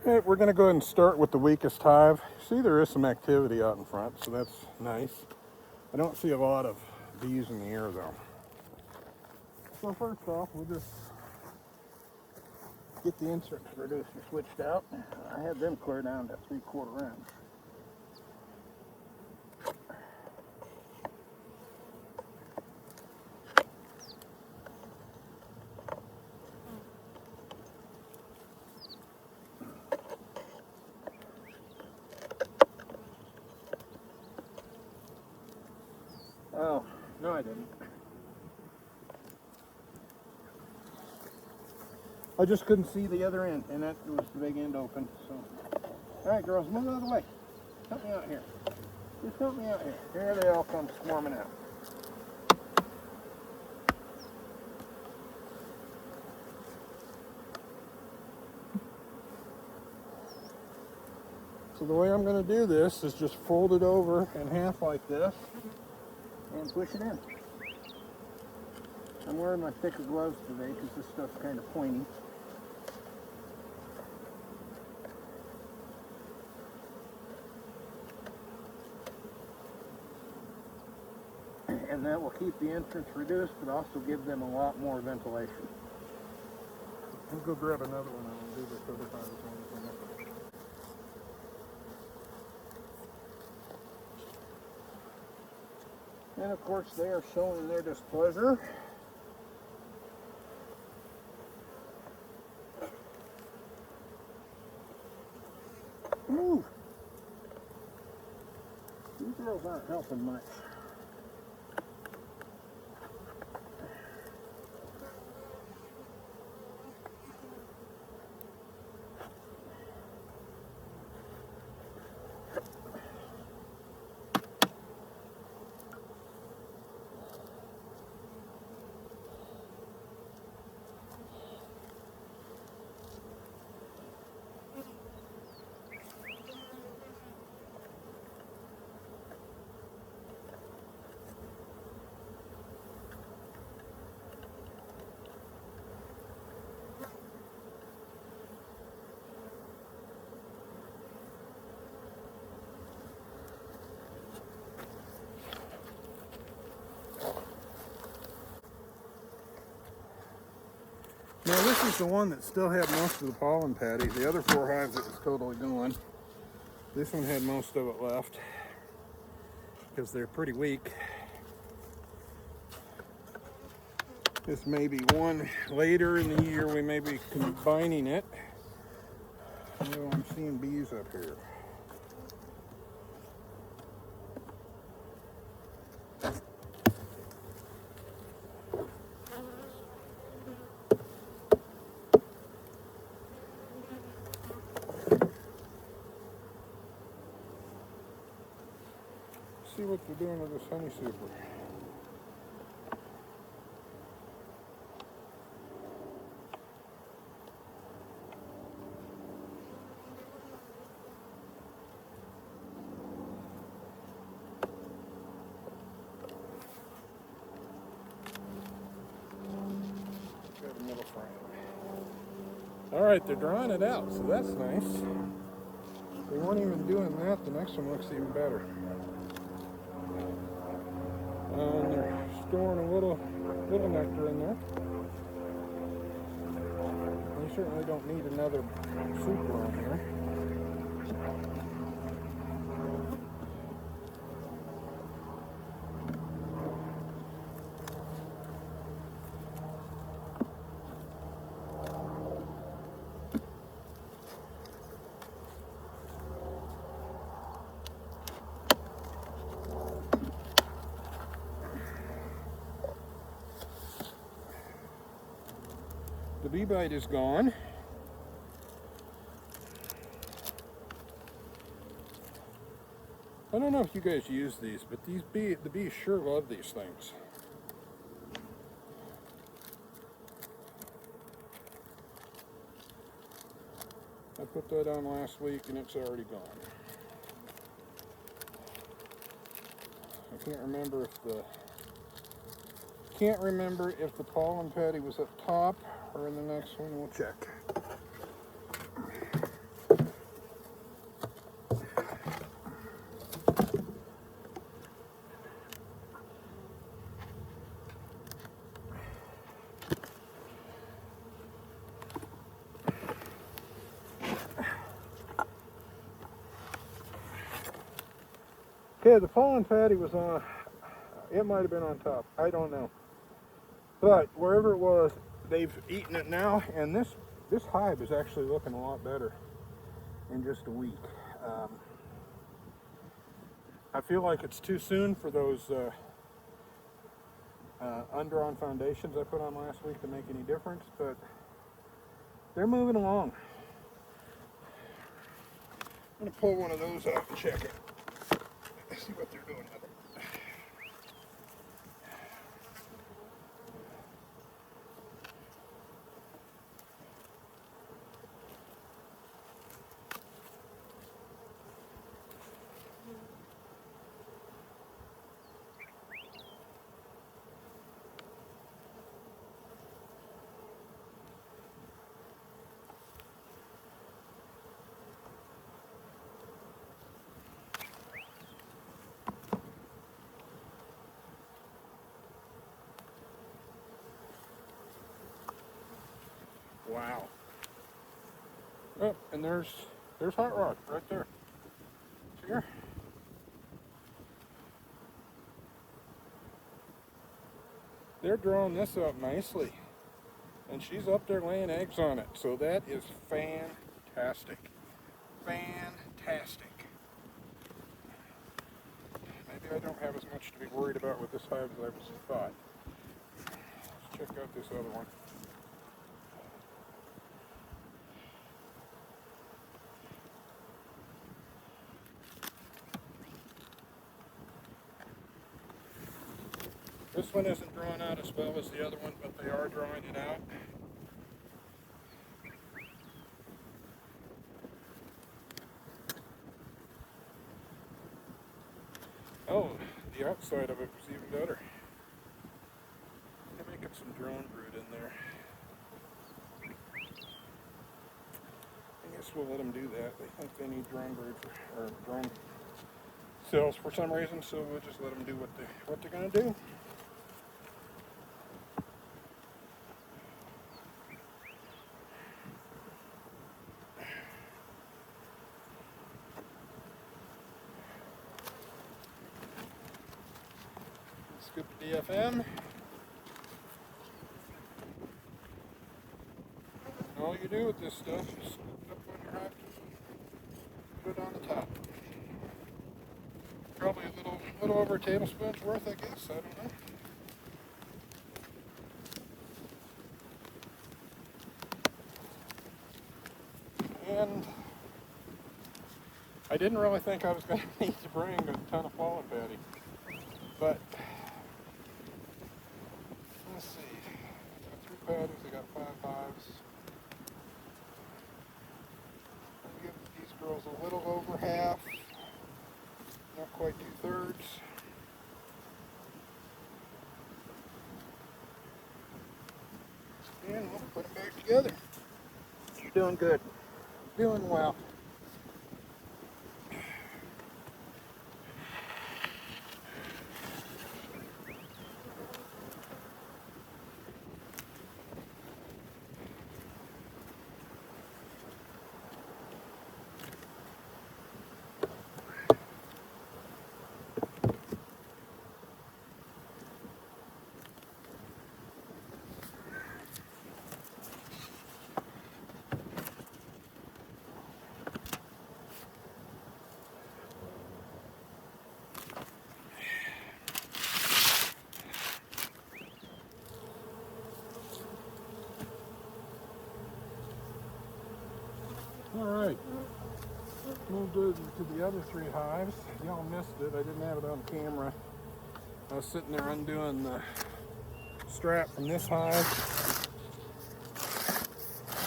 Okay, we're going to go ahead and start with the weakest hive. See, there is some activity out in front, so that's nice. I don't see a lot of bees in the air though. So first off, we'll just get the insert reducer switched out. I had them clear down to 3/4 inch. Oh, no I didn't. I just couldn't see the other end, and that was the big end open. So, all right, girls, move out of the way. Help me out here. Just help me out here. Here they all come swarming out. So the way I'm going to do this is just fold it over in half like this and push it in. I'm wearing my thicker gloves today because this stuff's kind of pointy. And that will keep the entrance reduced, but also give them a lot more ventilation. I'll go grab another one and I'll do this other side. And of course they are showing their displeasure. Ooh. These girls aren't helping much. Now this is the one that still had most of the pollen patty. The other 4 hives it was totally gone. This one had most of it left because they're pretty weak. This may be one later in the year we may be combining it. Oh, I'm seeing bees up here. See what they're doing with this honey super. Got a middle frame. All right, they're drawing it out, so that's nice. They weren't even doing that. The next one looks even better. And they're storing a little nectar in there. They certainly don't need another super on here. The bee bite is gone. I don't know if you guys use these, but the bees sure love these things. I put that on last week and it's already gone. I can't remember if the pollen patty was up top or in the next one. We'll check. Okay, the pollen patty was on, it might have been on top, I don't know. But wherever it was, they've eaten it now, and this hive is actually looking a lot better in just a week. I feel like it's too soon for those undrawn foundations I put on last week to make any difference, but they're moving along. I'm going to pull one of those out and check it. See what they're doing with it. Wow. Oh, and there's Hot Rod right there. See her? They're drawing this up nicely. And she's up there laying eggs on it. So that is fantastic. Fantastic. Maybe I don't have as much to be worried about with this hive as I thought. Let's check out this other one. This one isn't drawn out as well as the other one, but they are drawing it out. Oh, the outside of it was even better. They're making some drone brood in there. I guess we'll let them do that. They think they need drone brood or drone cells for some reason, so we'll just let them do what they're going to do. Scoop the DFM. And all you do with this stuff is scoop it up on your hive, put it on the top. Probably a little over a tablespoon's worth, I guess. I don't know. And I didn't really think I was going to need to bring a ton of pollen patty, but let's see. I got 3 patties. I got 5 hives. I'll give these girls a little over half. Not quite 2/3. And we'll put them back together. You're doing good. Doing well. All right, moved to the other 3 hives. Y'all missed it. I didn't have it on camera. I was sitting there undoing the strap from this hive.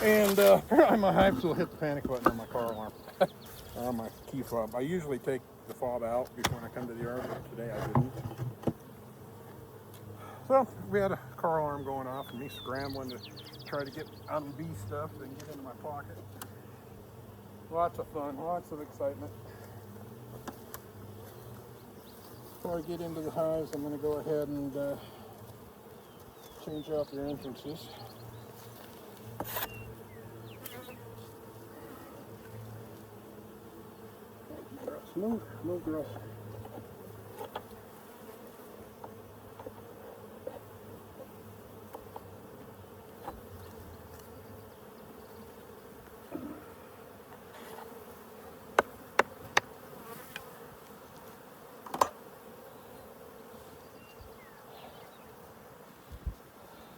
And apparently my hives will hit the panic button on my car alarm, on my key fob. I usually take the fob out before I come to the yard, but today I didn't. So we had a car alarm going off and me scrambling to try to get out of the bee stuff and get into my pocket. Lots of fun, lots of excitement. Before I get into the hives, I'm going to go ahead and change out their entrances. Move, girls.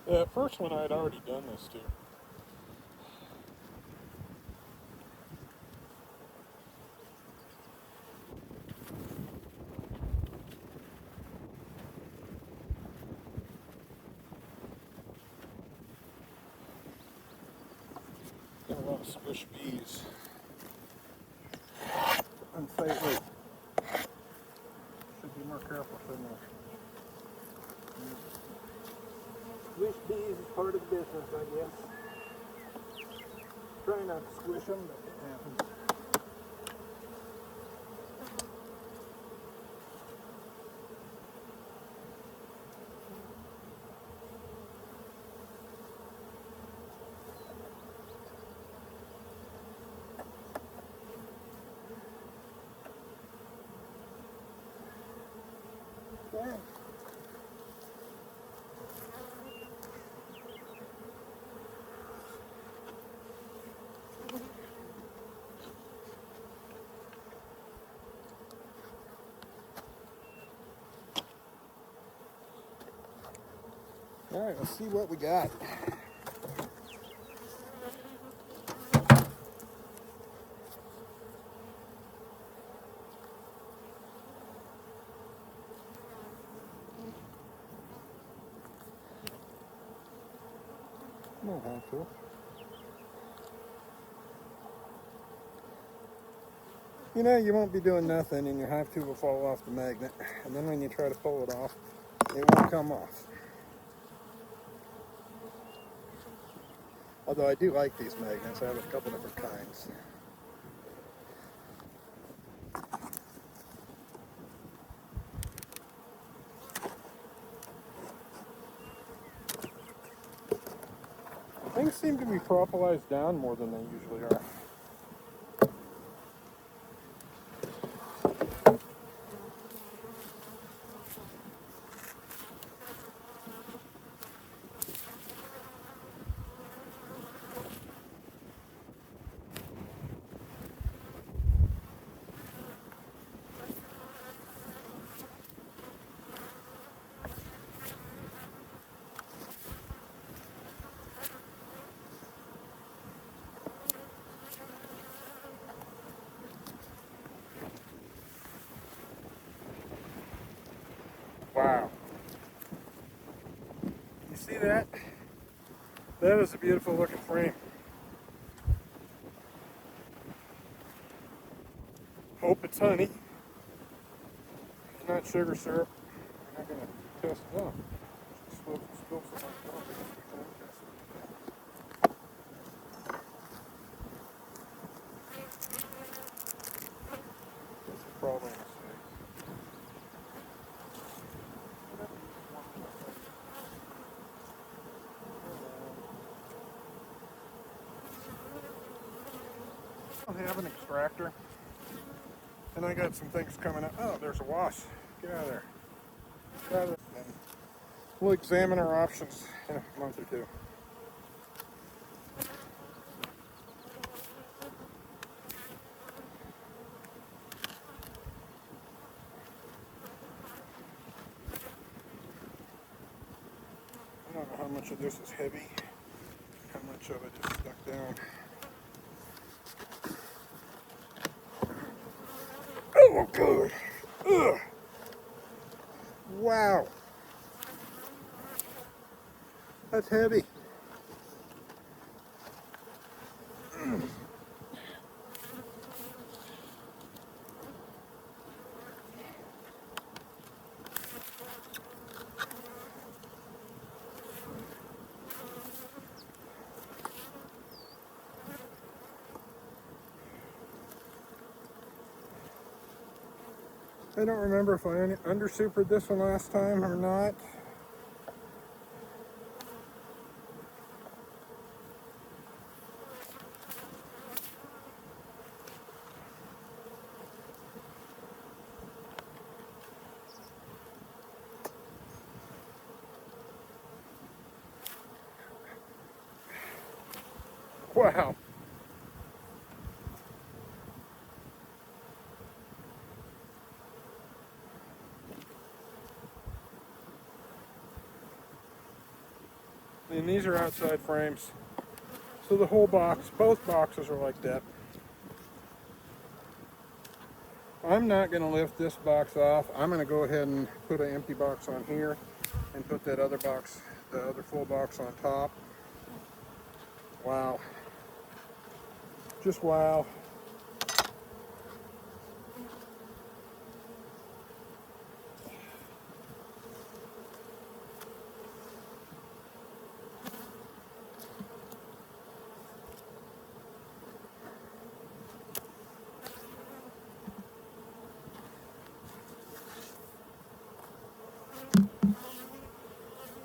The first one I'd already done this to. Got a lot of squish bees. Unsightly. Should be more careful, shouldn't I? Squish bees is part of the business, I guess. Try not to squish them, but it happens. Yeah. All right, let's see what we got. No have to. You know, you won't be doing nothing and your hive tube will fall off the magnet. And then when you try to pull it off, it won't come off. Although I do like these magnets. I have a couple different kinds. Things seem to be propolized down more than they usually are. Wow. You see that? That is a beautiful looking frame. Hope it's honey. It's not sugar syrup. I'm not going to test it out. Spill some on top. That's probably a mistake. I have an extractor, and I got some things coming up. Oh, there's a wasp. Get out of there. Get out of there. And we'll examine our options in a month or two. I don't know how much of this is heavy, how much of it is stuck down. Oh, good. Ugh. Wow. That's heavy. I don't remember if I under-supered this one last time or not. Wow. And these are outside frames. So the whole box, both boxes are like that. I'm not going to lift this box off. I'm going to go ahead and put an empty box on here and put that other box, the other full box on top. Wow. Just wow.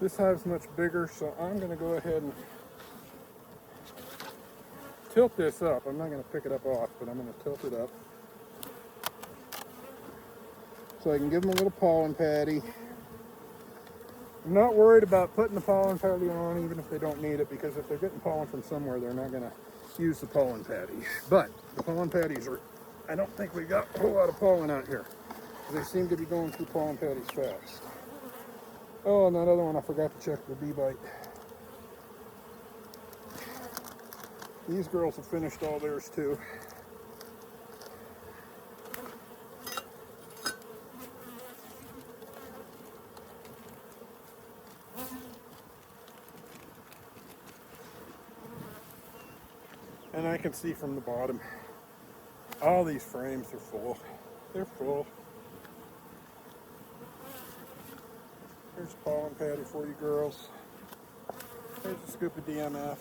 This hive's much bigger, so I'm going to go ahead and tilt this up. I'm not going to pick it up off, but I'm going to tilt it up so I can give them a little pollen patty. I'm not worried about putting the pollen patty on, even if they don't need it, because if they're getting pollen from somewhere, they're not going to use the pollen patty. But the pollen patties are, I don't think we got a whole lot of pollen out here. They seem to be going through pollen patties fast. Oh, and that other one, I forgot to check the bee bite. These girls have finished all theirs too. And I can see from the bottom, all these frames are full. They're full. Here's a pollen patty for you girls. Here's a scoop of DMF.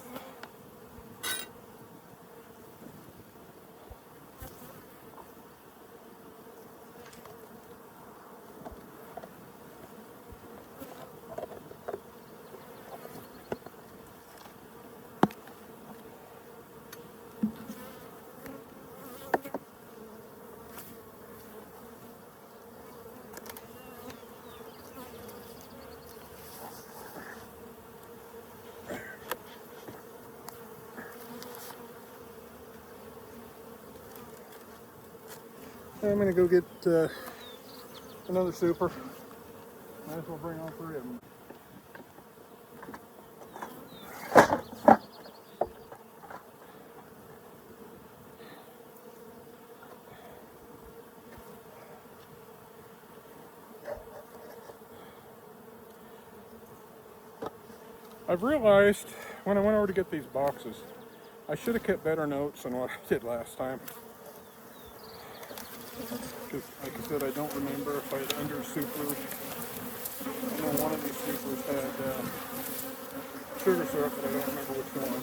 I'm going to go get another super. Might as well bring all three of them. I've realized when I went over to get these boxes, I should have kept better notes than what I did last time. Because, like I said, I don't remember if I had under supered. I know one of these supers had sugar syrup, but I don't remember which one.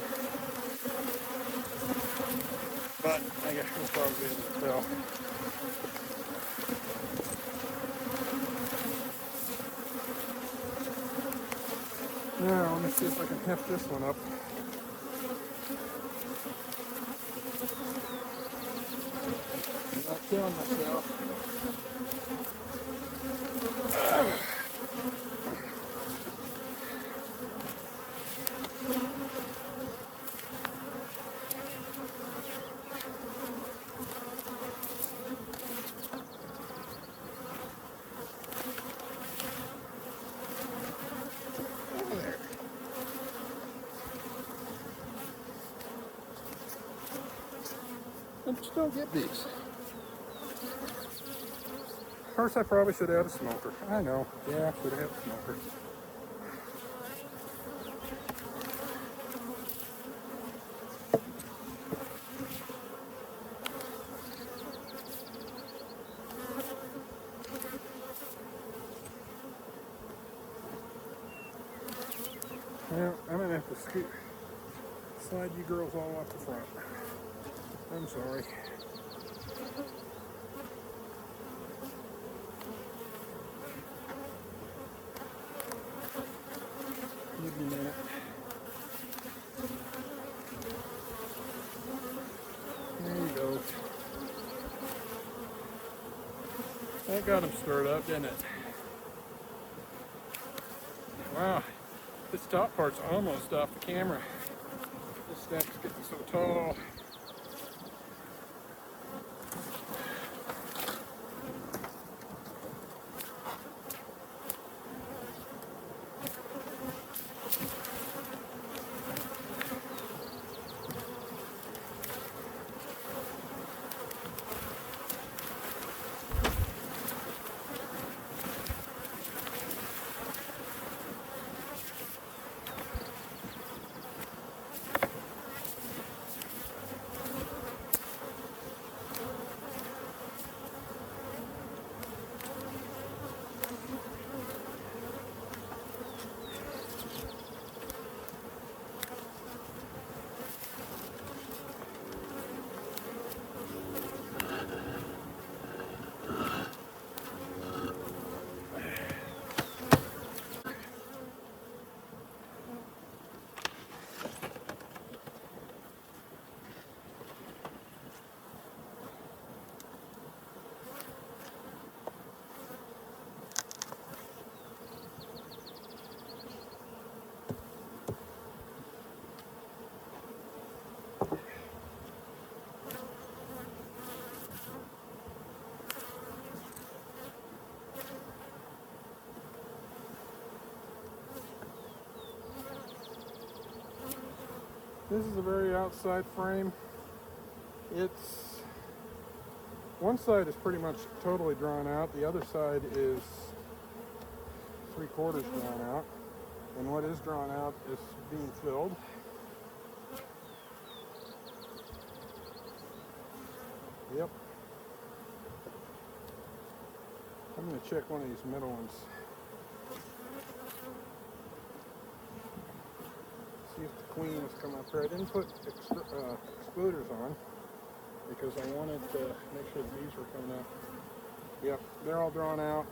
But I guess we'll probably be able to tell. Now, let me see if I can heft this one up. I'm not killing myself. I just don't get these. First, I probably should have had a smoker. I know. Yeah, I should have had a smoker. Well, I'm going to have to slide you girls all off the front. I'm sorry. Give me a minute. There you go. That got them stirred up, didn't it? Wow. This top part's almost off the camera. This stack's getting so tall. This is a very outside frame. It's, one side is pretty much totally drawn out. The other side is 3/4 drawn out. And what is drawn out is being filled. Yep. I'm going to check one of these middle ones. See if the queen has come up here. I didn't put excluders on because I wanted to make sure the bees were coming up. Yep, they're all drawn out.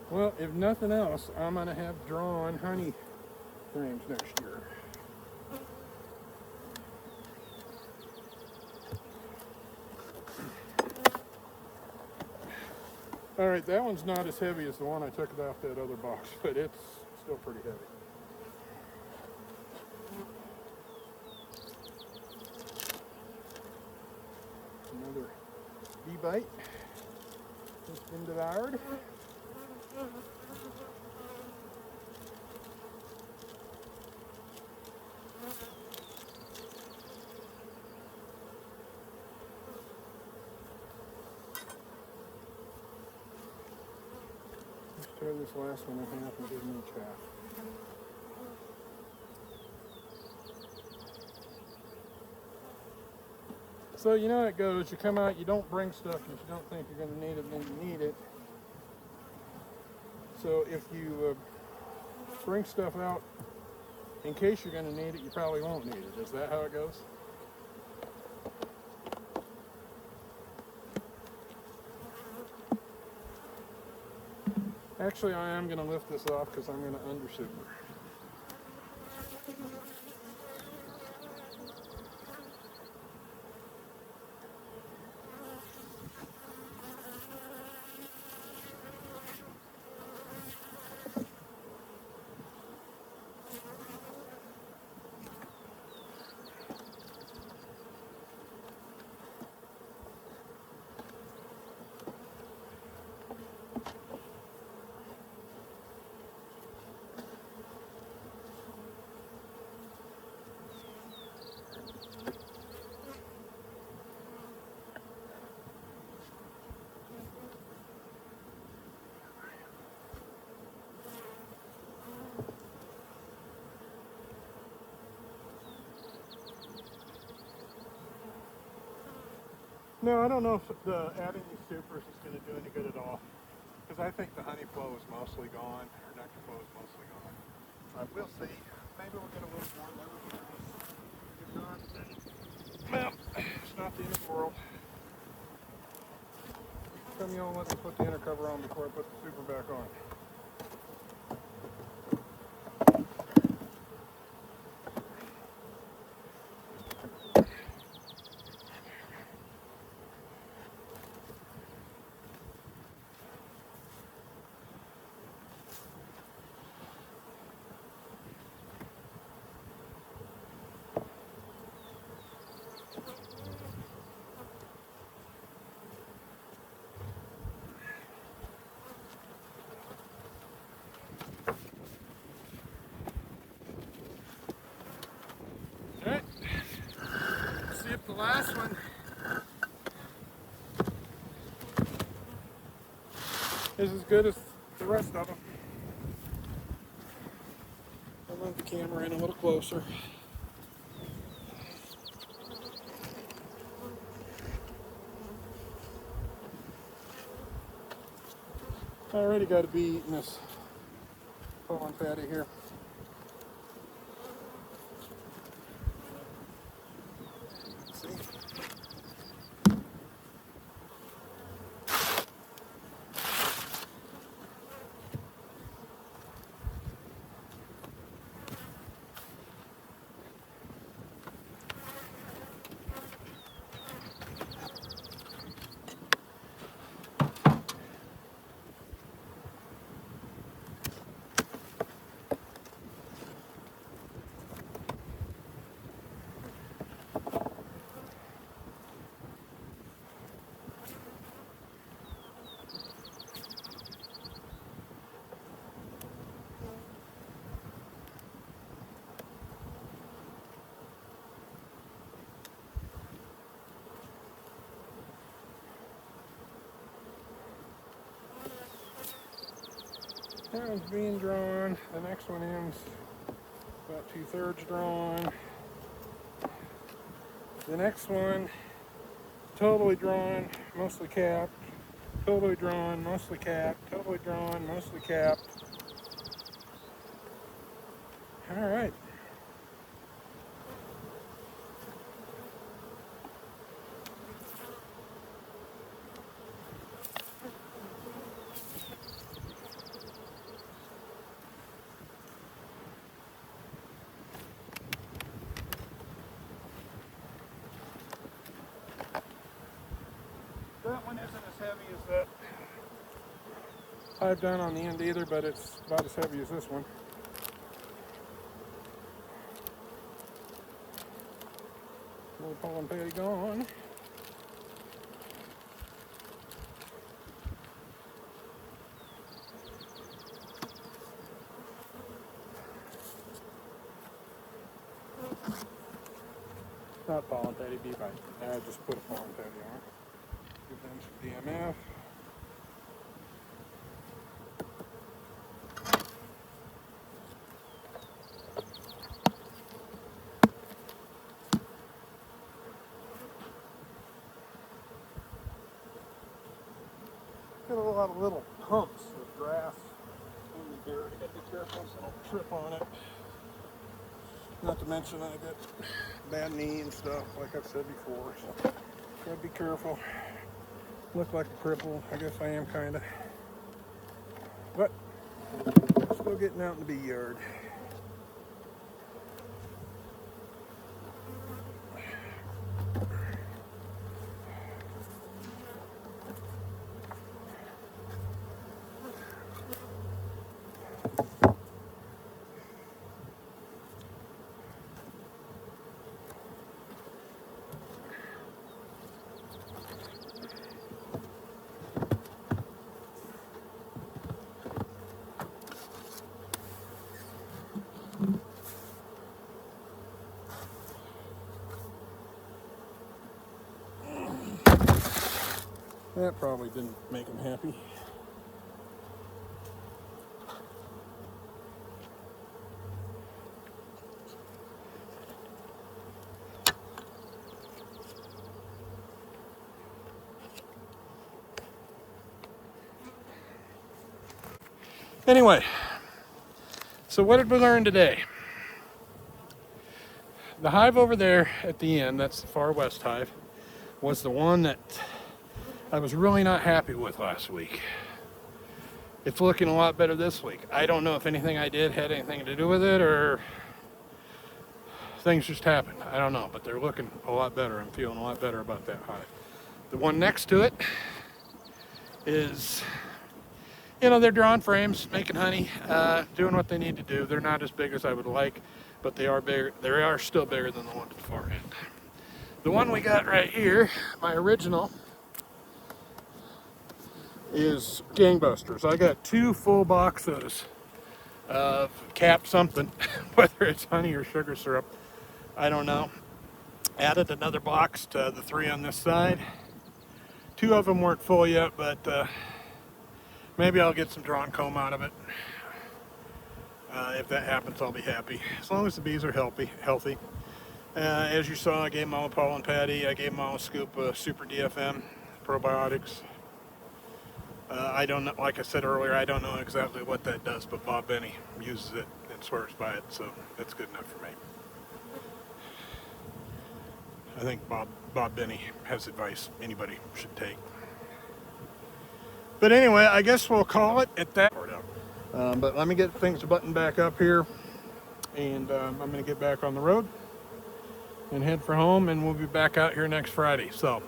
Well, if nothing else, I'm going to have drawn honey frames next year. Alright, that one's not as heavy as the one I took off that other box, but it's still pretty heavy. Another bee bite has been devoured. Let's tear this last one in half and give them each half. So you know how it goes. You come out, you don't bring stuff that you don't think you're going to need it, and then you need it. So if you bring stuff out in case you're going to need it, you probably won't need it. Is that how it goes? Actually, I am going to lift this off because I'm going to undersuper. No, I don't know if adding these supers is going to do any good at all, because I think the honey flow is mostly gone, or nectar flow is mostly gone. We'll see. Maybe we'll get a little more. That would be nice. If not, then, well, it's not the end of the world. Come, you all let me put the inner cover on before I put the super back on. Alright, see if the last one is as good as the rest of them. I'll move the camera in a little closer. I already got a bee eating this pollen patty here. See? That one's being drawn. The next one is about 2/3 drawn. The next one, totally drawn, mostly capped. Totally drawn, mostly capped. Totally drawn, mostly capped. All right. That one isn't as heavy as that hive down on the end either, but it's about as heavy as this one. Little pollen patty gone. Not pollen patty, bee bite. I just put a pollen patty on. Give them some DMF. Got a lot of little humps of grass in the dirt. I gotta be careful so I don't trip on it. Not to mention I got bad knee and stuff, like I've said before. So gotta be careful. Look like a cripple. I guess I am kinda. But still getting out in the bee yard. That probably didn't make him happy. Anyway, so what did we learn today? The hive over there at the end, that's the far west hive, was the one that I was really not happy with last week. It's looking a lot better this week. I don't know if anything I did had anything to do with it or things just happened. I don't know, but they're looking a lot better. I'm feeling a lot better about that hive. The one next to it is, you know, they're drawing frames, making honey, doing what they need to do. They're not as big as I would like, but they are bigger. They are still bigger than the one at the far end. The one we got right here, my original, is gangbusters. I got 2 full boxes of capped something, whether it's honey or sugar syrup, I don't know. Added another box to the 3 on this side. 2 of them weren't full yet, but maybe I'll get some drawn comb out of it. If that happens, I'll be happy. As long as the bees are healthy. As you saw, I gave them all a pollen patty. I gave them all a scoop of Super DFM probiotics. I don't know, like I said earlier, I don't know exactly what that does, but Bob Benny uses it and swears by it, so that's good enough for me. I think Bob Benny has advice anybody should take. But anyway, I guess we'll call it at that. But let me get things buttoned back up here, and I'm going to get back on the road and head for home, and we'll be back out here next Friday. So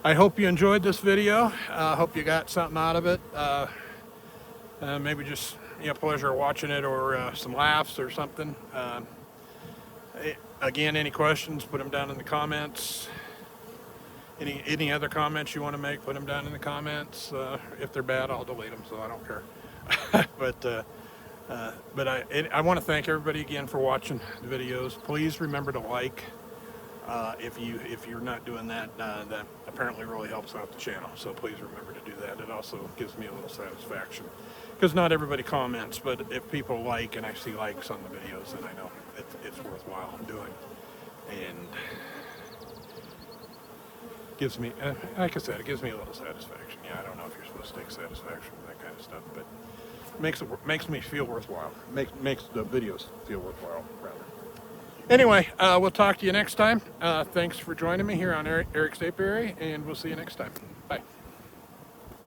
I hope you enjoyed this video. I hope you got something out of it. Maybe just pleasure watching it, or some laughs or something. Again, any questions, put them down in the comments. Any other comments you want to make, put them down in the comments. If they're bad, I'll delete them, so I don't care. but I want to thank everybody again for watching the videos. Please remember to like. If you're not doing that, that apparently really helps out the channel. So please remember to do that. It also gives me a little satisfaction. because not everybody comments, but if people like and I see likes on the videos, then I know it's worthwhile doing. And gives me, like I said, it gives me a little satisfaction. Yeah, I don't know if you're supposed to take satisfaction from that kind of stuff, but makes me feel worthwhile. Makes the videos feel worthwhile, rather. Anyway, we'll talk to you next time. Thanks for joining me here on Eric's Apiary, and we'll see you next time.